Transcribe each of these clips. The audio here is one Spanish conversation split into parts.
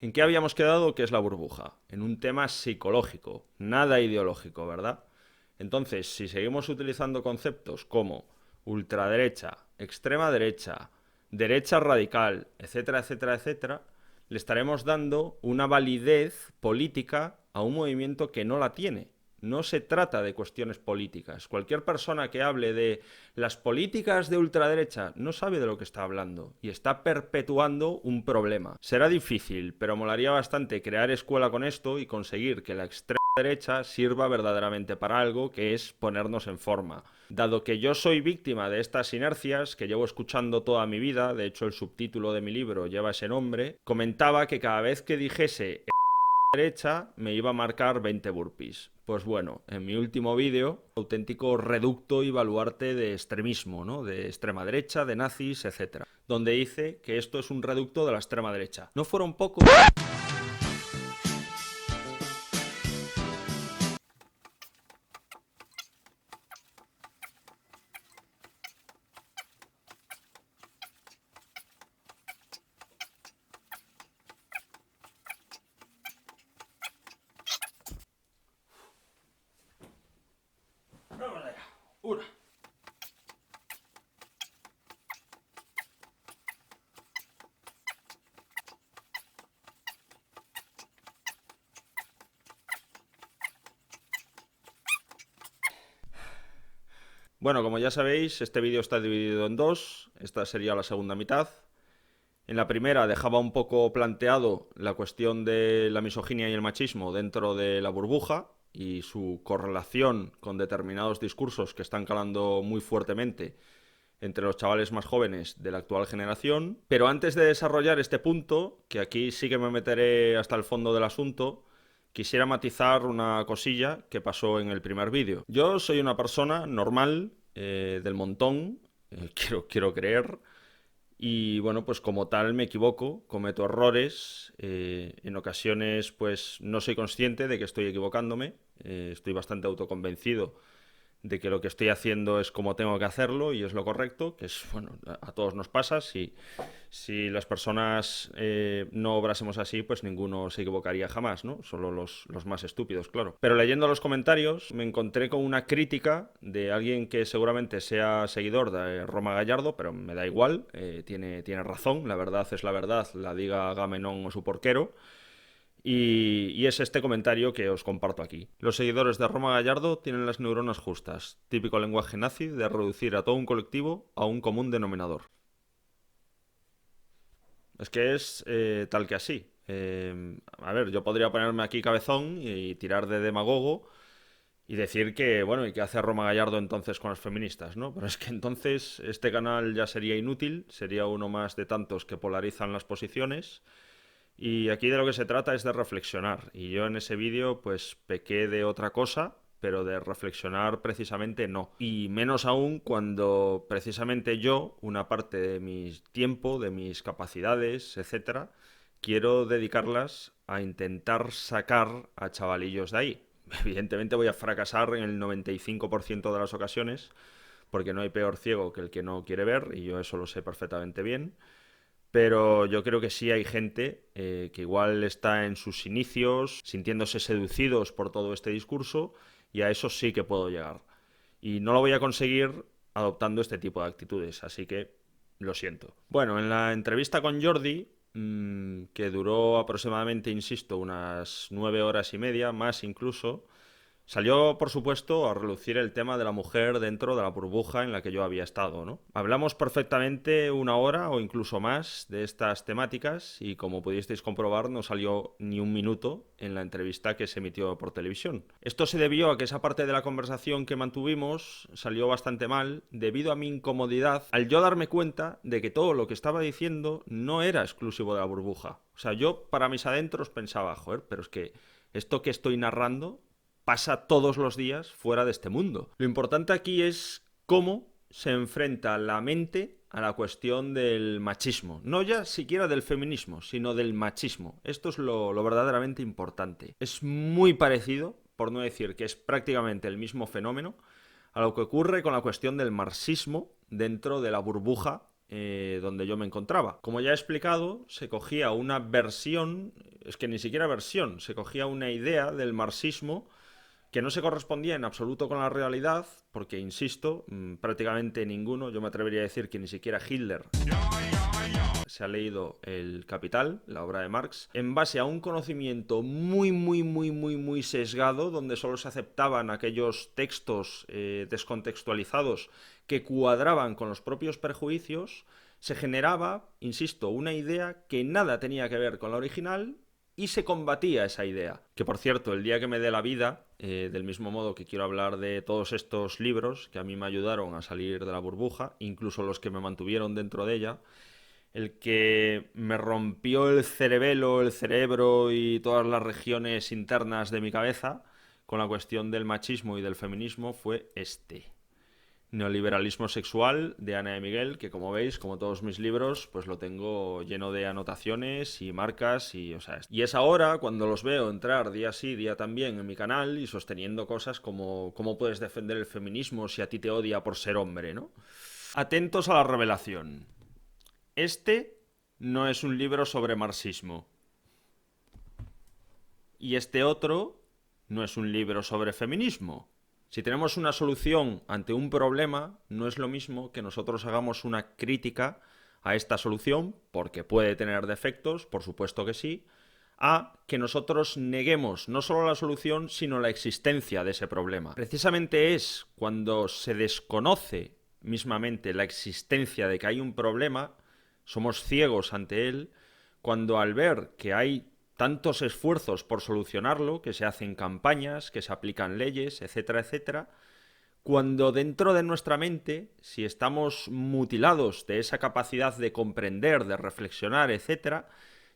¿En qué habíamos quedado que es la burbuja? En un tema psicológico, nada ideológico, ¿verdad? Entonces, si seguimos utilizando conceptos como ultraderecha, extrema derecha, derecha radical, etcétera, etcétera, etcétera, le estaremos dando una validez política a un movimiento que no la tiene. No se trata de cuestiones políticas. Cualquier persona que hable de las políticas de ultraderecha no sabe de lo que está hablando y está perpetuando un problema. Será difícil, pero molaría bastante crear escuela con esto y conseguir que la extrema derecha sirva verdaderamente para algo, que es ponernos en forma. Dado que yo soy víctima de estas inercias que llevo escuchando toda mi vida, de hecho el subtítulo de mi libro lleva ese nombre, comentaba que cada vez que dijese derecha me iba a marcar 20 burpees. Pues bueno, en mi último vídeo, auténtico reducto y baluarte de extremismo, ¿no? De extrema derecha, de nazis, etcétera, donde dice que esto es un reducto de la extrema derecha. ¿No fueron pocos? Una. Bueno, como ya sabéis, este vídeo está dividido en dos. Esta sería la segunda mitad. En la primera dejaba un poco planteado la cuestión de la misoginia y el machismo dentro de la burbuja y su correlación con determinados discursos que están calando muy fuertemente entre los chavales más jóvenes de la actual generación. Pero antes de desarrollar este punto, que aquí sí que me meteré hasta el fondo del asunto, quisiera matizar una cosilla que pasó en el primer vídeo. Yo soy una persona normal, del montón, quiero creer, y bueno, pues como tal me equivoco, cometo errores, en ocasiones pues no soy consciente de que estoy equivocándome, estoy bastante autoconvencido de que lo que estoy haciendo es como tengo que hacerlo y es lo correcto, que es, bueno, a todos nos pasa. Si las personas no obrásemos así, pues ninguno se equivocaría jamás, ¿no? Solo los más estúpidos, claro. Pero leyendo los comentarios me encontré con una crítica de alguien que seguramente sea seguidor de Roma Gallardo, pero me da igual, tiene razón, la verdad es la verdad, la diga Agamenón o su porquero. Y es este comentario que os comparto aquí. Los seguidores de Roma Gallardo tienen las neuronas justas, típico lenguaje nazi de reducir a todo un colectivo a un común denominador. Es que es tal que así. A ver, yo podría ponerme aquí cabezón y tirar de demagogo y decir que, bueno, ¿y qué hace Roma Gallardo entonces con las feministas, no? Pero es que entonces este canal ya sería inútil, sería uno más de tantos que polarizan las posiciones. Y aquí de lo que se trata es de reflexionar. Y yo en ese vídeo pues pequé de otra cosa, pero de reflexionar precisamente no. Y menos aún cuando precisamente yo, una parte de mi tiempo, de mis capacidades, etcétera, quiero dedicarlas a intentar sacar a chavalillos de ahí. Evidentemente voy a fracasar en el 95% de las ocasiones, porque no hay peor ciego que el que no quiere ver, y yo eso lo sé perfectamente bien. Pero yo creo que sí hay gente que igual está en sus inicios, sintiéndose seducidos por todo este discurso, y a eso sí que puedo llegar. Y no lo voy a conseguir adoptando este tipo de actitudes, así que lo siento. Bueno, en la entrevista con Jordi, que duró aproximadamente, insisto, unas 9 horas y media, más incluso, salió, por supuesto, a relucir el tema de la mujer dentro de la burbuja en la que yo había estado, ¿no? Hablamos perfectamente una hora o incluso más de estas temáticas y, como pudisteis comprobar, no salió ni un minuto en la entrevista que se emitió por televisión. Esto se debió a que esa parte de la conversación que mantuvimos salió bastante mal debido a mi incomodidad al yo darme cuenta de que todo lo que estaba diciendo no era exclusivo de la burbuja. O sea, yo para mis adentros pensaba, joder, pero es que esto que estoy narrando pasa todos los días fuera de este mundo. Lo importante aquí es cómo se enfrenta la mente a la cuestión del machismo. No ya siquiera del feminismo, sino del machismo. Esto es lo verdaderamente importante. Es muy parecido, por no decir que es prácticamente el mismo fenómeno, a lo que ocurre con la cuestión del marxismo dentro de la burbuja donde yo me encontraba. Como ya he explicado, se cogía una versión, es que ni siquiera versión, se cogía una idea del marxismo que no se correspondía en absoluto con la realidad, porque, insisto, prácticamente ninguno, yo me atrevería a decir que ni siquiera Hitler se ha leído El Capital, la obra de Marx, en base a un conocimiento muy sesgado, donde solo se aceptaban aquellos textos descontextualizados que cuadraban con los propios prejuicios, se generaba, insisto, una idea que nada tenía que ver con la original y se combatía esa idea. Que, por cierto, el día que me dé la vida, del mismo modo que quiero hablar de todos estos libros que a mí me ayudaron a salir de la burbuja, incluso los que me mantuvieron dentro de ella, el que me rompió el cerebelo, el cerebro y todas las regiones internas de mi cabeza con la cuestión del machismo y del feminismo fue este. Neoliberalismo sexual, de Ana de Miguel, que, como veis, como todos mis libros, pues lo tengo lleno de anotaciones y marcas y, o sea, y es ahora cuando los veo entrar día sí, día también en mi canal y sosteniendo cosas como cómo puedes defender el feminismo si a ti te odia por ser hombre, ¿no? Atentos a la revelación. Este no es un libro sobre marxismo. Y este otro no es un libro sobre feminismo. Si tenemos una solución ante un problema, no es lo mismo que nosotros hagamos una crítica a esta solución, porque puede tener defectos, por supuesto que sí, a que nosotros neguemos no solo la solución, sino la existencia de ese problema. Precisamente es cuando se desconoce mismamente la existencia de que hay un problema, somos ciegos ante él, cuando al ver que hay tantos esfuerzos por solucionarlo, que se hacen campañas, que se aplican leyes, etcétera, etcétera, cuando dentro de nuestra mente, si estamos mutilados de esa capacidad de comprender, de reflexionar, etcétera,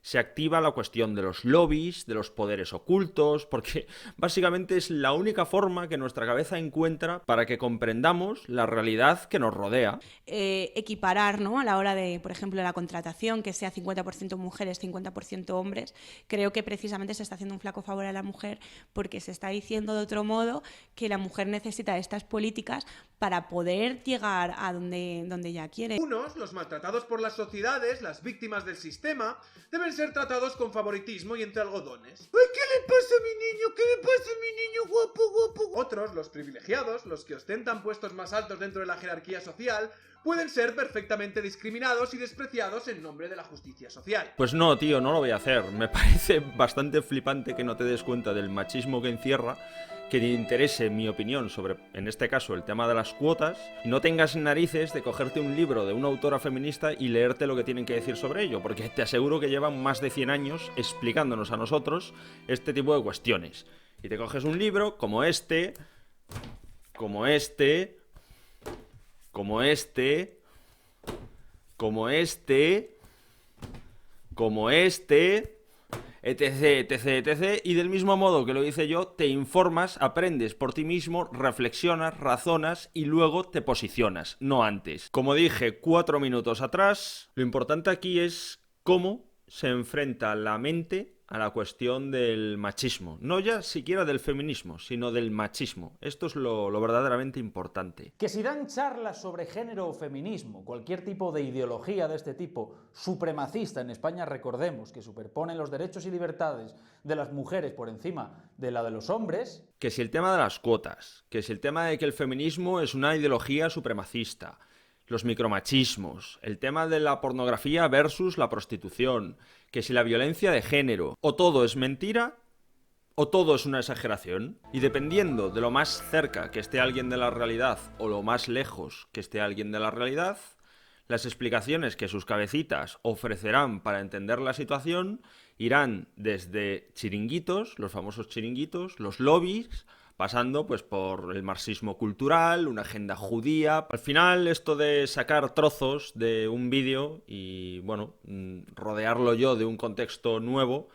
se activa la cuestión de los lobbies, de los poderes ocultos, porque básicamente es la única forma que nuestra cabeza encuentra para que comprendamos la realidad que nos rodea. Equiparar, ¿no? A la hora de, por ejemplo, la contratación, que sea 50% mujeres, 50% hombres, creo que precisamente se está haciendo un flaco favor a la mujer porque se está diciendo de otro modo que la mujer necesita estas políticas para poder llegar a donde ella quiere. Unos, los maltratados por las sociedades, las víctimas del sistema, deben ser tratados con favoritismo y entre algodones. ¡Ay, qué le pasa a mi niño! ¿Qué le pasa a mi niño guapo? Otros, los privilegiados, los que ostentan puestos más altos dentro de la jerarquía social, pueden ser perfectamente discriminados y despreciados en nombre de la justicia social. Pues no, tío, no lo voy a hacer. Me parece bastante flipante que no te des cuenta del machismo que encierra, que te interese mi opinión sobre, en este caso, el tema de las cuotas, y no tengas narices de cogerte un libro de una autora feminista y leerte lo que tienen que decir sobre ello, porque te aseguro que llevan más de 100 años explicándonos a nosotros este tipo de cuestiones. Y te coges un libro como este, como este, como este, como este, como este, etc, etc, etc, y del mismo modo que lo hice yo, te informas, aprendes por ti mismo, reflexionas, razonas y luego te posicionas, no antes. Como dije 4 minutos atrás, lo importante aquí es cómo se enfrenta la mente a la cuestión del machismo. No ya siquiera del feminismo, sino del machismo. Esto es lo verdaderamente importante. Que si dan charlas sobre género o feminismo, cualquier tipo de ideología de este tipo supremacista en España, recordemos que superponen los derechos y libertades de las mujeres por encima de la de los hombres. Que si el tema de las cuotas, que si el tema de que el feminismo es una ideología supremacista, los micromachismos, el tema de la pornografía versus la prostitución, que si la violencia de género, o todo es mentira, o todo es una exageración. Y dependiendo de lo más cerca que esté alguien de la realidad, o lo más lejos que esté alguien de la realidad, las explicaciones que sus cabecitas ofrecerán para entender la situación irán desde chiringuitos, los famosos chiringuitos, los lobbies, pasando pues por el marxismo cultural, una agenda judía. Al final, esto de sacar trozos de un vídeo y, bueno, rodearlo yo de un contexto nuevo,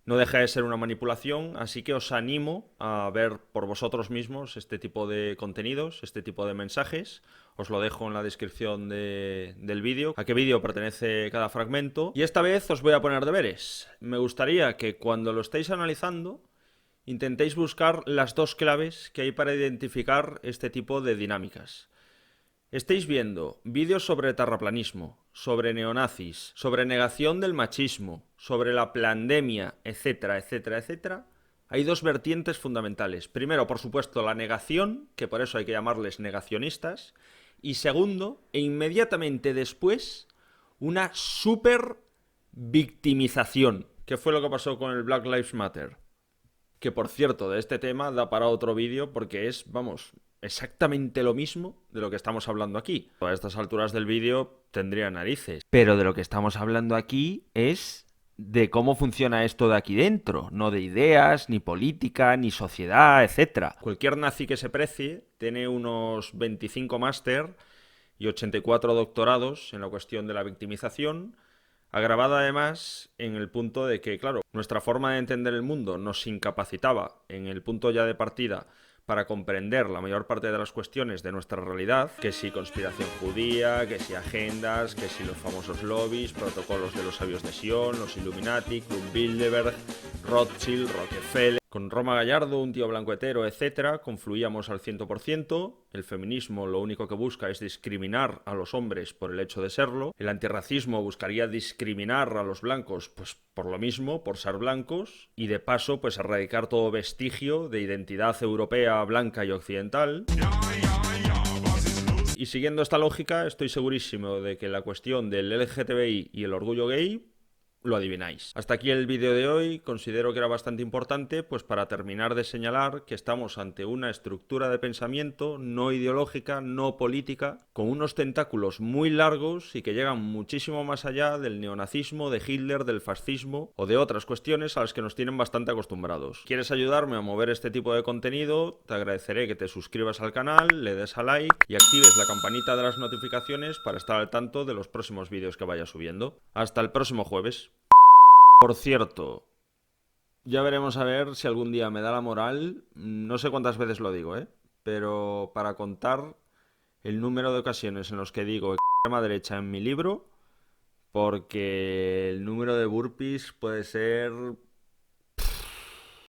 no deja de ser una manipulación, así que os animo a ver por vosotros mismos este tipo de contenidos, este tipo de mensajes. Os lo dejo en la descripción del vídeo, a qué vídeo pertenece cada fragmento. Y esta vez os voy a poner deberes. Me gustaría que cuando lo estéis analizando, intentéis buscar las 2 claves que hay para identificar este tipo de dinámicas. Estáis viendo vídeos sobre terraplanismo, sobre neonazis, sobre negación del machismo, sobre la pandemia, etcétera, etcétera, etcétera. Hay dos vertientes fundamentales. Primero, por supuesto, la negación, que por eso hay que llamarles negacionistas. Y segundo, e inmediatamente después, una super victimización. ¿Qué fue lo que pasó con el Black Lives Matter? Que por cierto, de este tema da para otro vídeo porque es, vamos, exactamente lo mismo de lo que estamos hablando aquí. A estas alturas del vídeo tendría narices. Pero de lo que estamos hablando aquí es de cómo funciona esto de aquí dentro, no de ideas, ni política, ni sociedad, etc. Cualquier nazi que se precie tiene unos 25 máster y 84 doctorados en la cuestión de la victimización, agravada además en el punto de que, claro, nuestra forma de entender el mundo nos incapacitaba en el punto ya de partida para comprender la mayor parte de las cuestiones de nuestra realidad, que si conspiración judía, que si agendas, que si los famosos lobbies, protocolos de los sabios de Sion, los Illuminati, Club Bilderberg, Rothschild, Rockefeller. Con Roma Gallardo, un tío blanco hetero, etc., confluíamos al 100%. El feminismo lo único que busca es discriminar a los hombres por el hecho de serlo. El antirracismo buscaría discriminar a los blancos, pues por lo mismo, por ser blancos. Y de paso, pues erradicar todo vestigio de identidad europea, blanca y occidental. Y siguiendo esta lógica, estoy segurísimo de que la cuestión del LGTBI y el orgullo gay lo adivináis. Hasta aquí el vídeo de hoy. Considero que era bastante importante, pues para terminar de señalar que estamos ante una estructura de pensamiento no ideológica, no política, con unos tentáculos muy largos y que llegan muchísimo más allá del neonazismo, de Hitler, del fascismo o de otras cuestiones a las que nos tienen bastante acostumbrados. ¿Quieres ayudarme a mover este tipo de contenido? Te agradeceré que te suscribas al canal, le des a like y actives la campanita de las notificaciones para estar al tanto de los próximos vídeos que vaya subiendo. Hasta el próximo jueves. Por cierto, ya veremos a ver si algún día me da la moral, no sé cuántas veces lo digo, pero para contar el número de ocasiones en los que digo extrema derecha en mi libro, porque el número de burpees puede ser